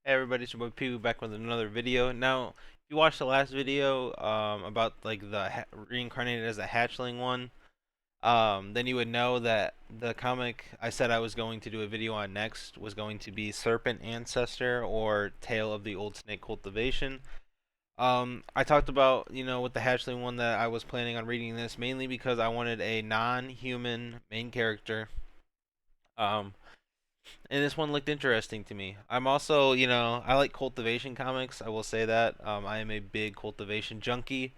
Hey everybody, it's your boy Pee back with another video. Now, if you watched the last video about like the reincarnated as a hatchling one, then you would know that the comic I said I was going to do a video on next was going to be Serpent Ancestor or Tale of the Old Snake Cultivation. I talked about, with the hatchling one that I was planning on reading this mainly because I wanted a non-human main character. Um, and this one looked interesting to me. I'm also, I like cultivation comics. I will say that. I am a big cultivation junkie.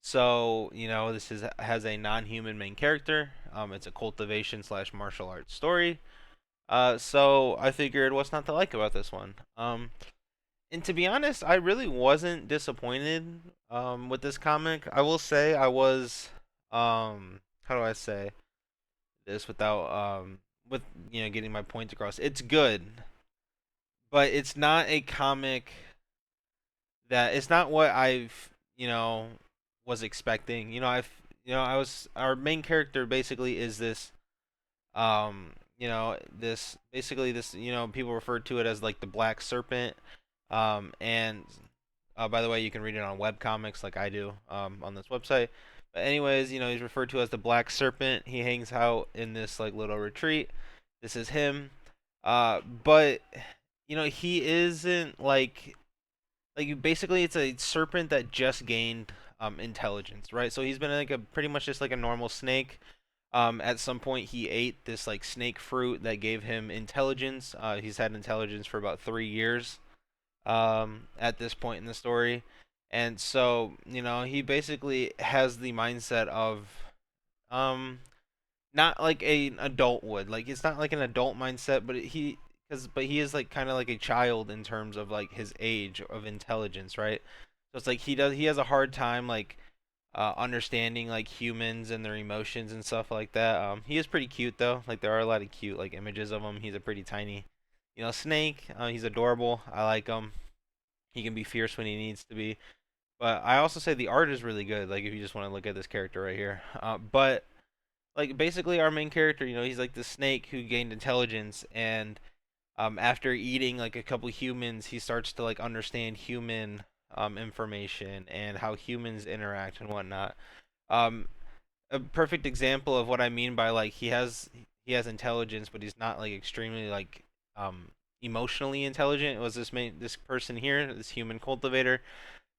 So, this has a non-human main character. It's a cultivation slash martial arts story. So I figured what's not to like about this one. And to be honest, I really wasn't disappointed with this comic. I will say I was, how do I say this without with getting my point across. It's good, but it's not a comic that it's not what I've was expecting. I was our main character basically is this this basically this people refer to it as like the Black Serpent, and by the way, you can read it on webcomics like I do on this website. But anyways, he's referred to as the Black Serpent. He hangs out in this like little retreat. This is him. But he isn't like basically it's a serpent that just gained intelligence, right? So he's been like a pretty much just like a normal snake. At some point he ate this like snake fruit that gave him intelligence. He's had intelligence for about 3 years at this point in the story. And so, he basically has the mindset of um, not like an adult would. Like it's not like an adult mindset, but he is like kind of like a child in terms of like his age of intelligence, right? So it's like he has a hard time like understanding like humans and their emotions and stuff like that. He is pretty cute though. Like there are a lot of cute like images of him. He's a pretty tiny, snake. He's adorable. I like him. He can be fierce when he needs to be. But I also say the art is really good. Like if you just want to look at this character right here. But like basically our main character, he's like the snake who gained intelligence, and after eating like a couple humans, he starts to like understand human information and how humans interact and whatnot. Um, a perfect example of what I mean by like he has intelligence, but he's not like extremely like um emotionally intelligent. It was this person here, this human cultivator,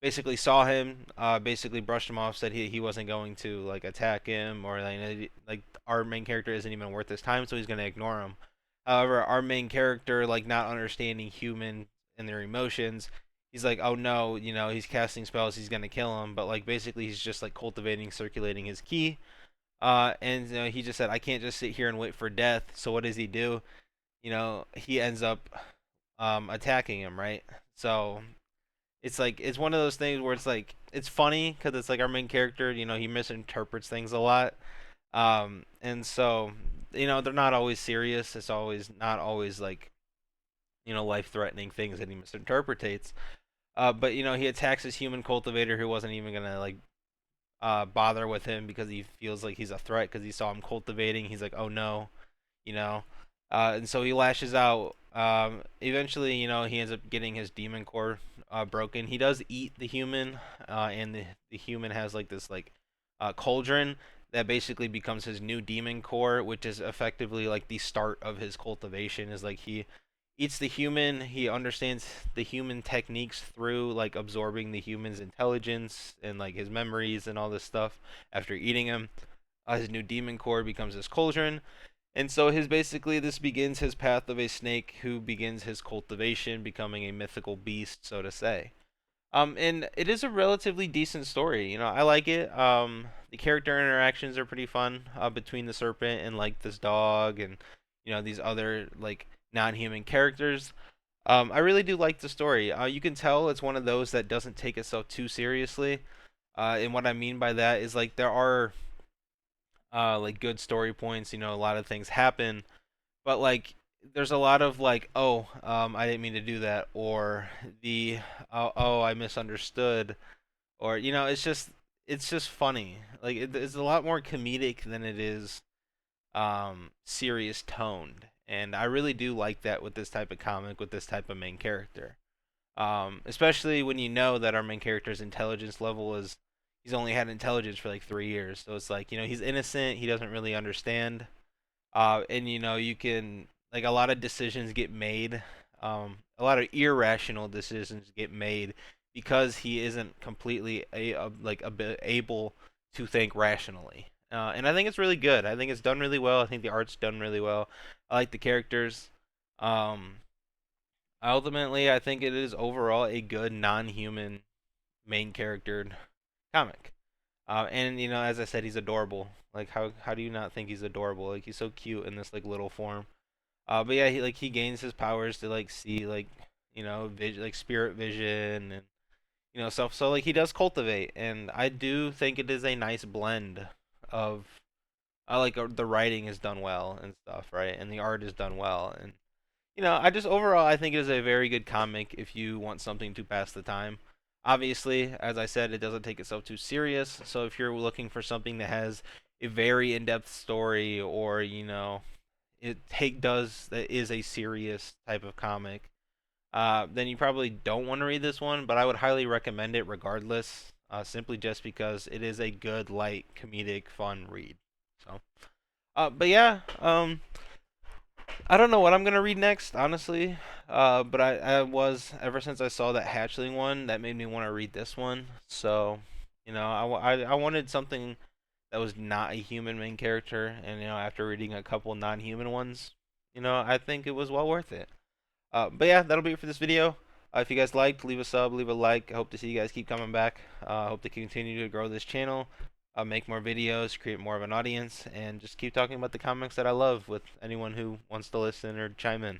basically saw him, basically brushed him off, said he wasn't going to like attack him or like our main character isn't even worth his time, so he's gonna ignore him. However, our main character, like not understanding human and their emotions, he's like, oh no, he's casting spells, he's gonna kill him. But like basically, he's just like cultivating, circulating his ki. And he just said, I can't just sit here and wait for death. So what does he do? He ends up attacking him, right? So it's like it's one of those things where it's like it's funny because it's like our main character, he misinterprets things a lot, and so they're not always serious. It's always not always like life threatening things that he misinterpretates. But he attacks his human cultivator who wasn't even gonna like bother with him because he feels like he's a threat because he saw him cultivating. He's like, oh no, you know, and so he lashes out. Eventually, he ends up getting his demon core broken. He does eat the human, and the human has like this like cauldron that basically becomes his new demon core, which is effectively like the start of his cultivation. Is like he eats the human. He understands the human techniques through like absorbing the human's intelligence and like his memories and all this stuff. After eating him, his new demon core becomes his cauldron, and so his basically this begins his path of a snake who begins his cultivation, becoming a mythical beast, so to say. And it is a relatively decent story. I like it. The character interactions are pretty fun between the serpent and like this dog and these other like non-human characters. I really do like the story. You can tell it's one of those that doesn't take itself too seriously. And what I mean by that is like there are like good story points. A lot of things happen, but like there's a lot of like, oh, I didn't mean to do that, or the oh, I misunderstood, or it's just funny. Like it's a lot more comedic than it is serious toned, and I really do like that with this type of comic with this type of main character. Especially when you know that our main character's intelligence level is he's only had intelligence for like 3 years, so it's like he's innocent, he doesn't really understand, and you can like a lot of decisions get made, a lot of irrational decisions get made because he isn't completely like a bit able to think rationally. And I think it's really good. I think it's done really well. I think the art's done really well. I like the characters. Um, Ultimately, I think it is overall a good non-human main character comic. And as I said, he's adorable. Like how do you not think he's adorable? Like he's so cute in this like little form. But yeah, he gains his powers to like see like like spirit vision and stuff. So like he does cultivate, and I do think it is a nice blend of I like the writing is done well and stuff, right? And the art is done well, and I just overall I think it is a very good comic if you want something to pass the time. Obviously, as I said, it doesn't take itself too serious. So if you're looking for something that has a very in-depth story, or that is a serious type of comic, then you probably don't want to read this one. But I would highly recommend it regardless, simply just because it is a good, light, comedic, fun read. So, but yeah, I don't know what I'm gonna read next, honestly. But I was ever since I saw that hatchling one, that made me want to read this one. So, I wanted something that was not a human main character, and after reading a couple non-human ones, I think it was well worth it. But yeah, that'll be it for this video. If you guys liked, leave a sub, leave a like. I hope to see you guys keep coming back. I hope to continue to grow this channel, make more videos, create more of an audience, and just keep talking about the comics that I love with anyone who wants to listen or chime in.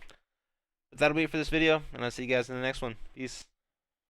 But that'll be it for this video, and I'll see you guys in the next one. Peace.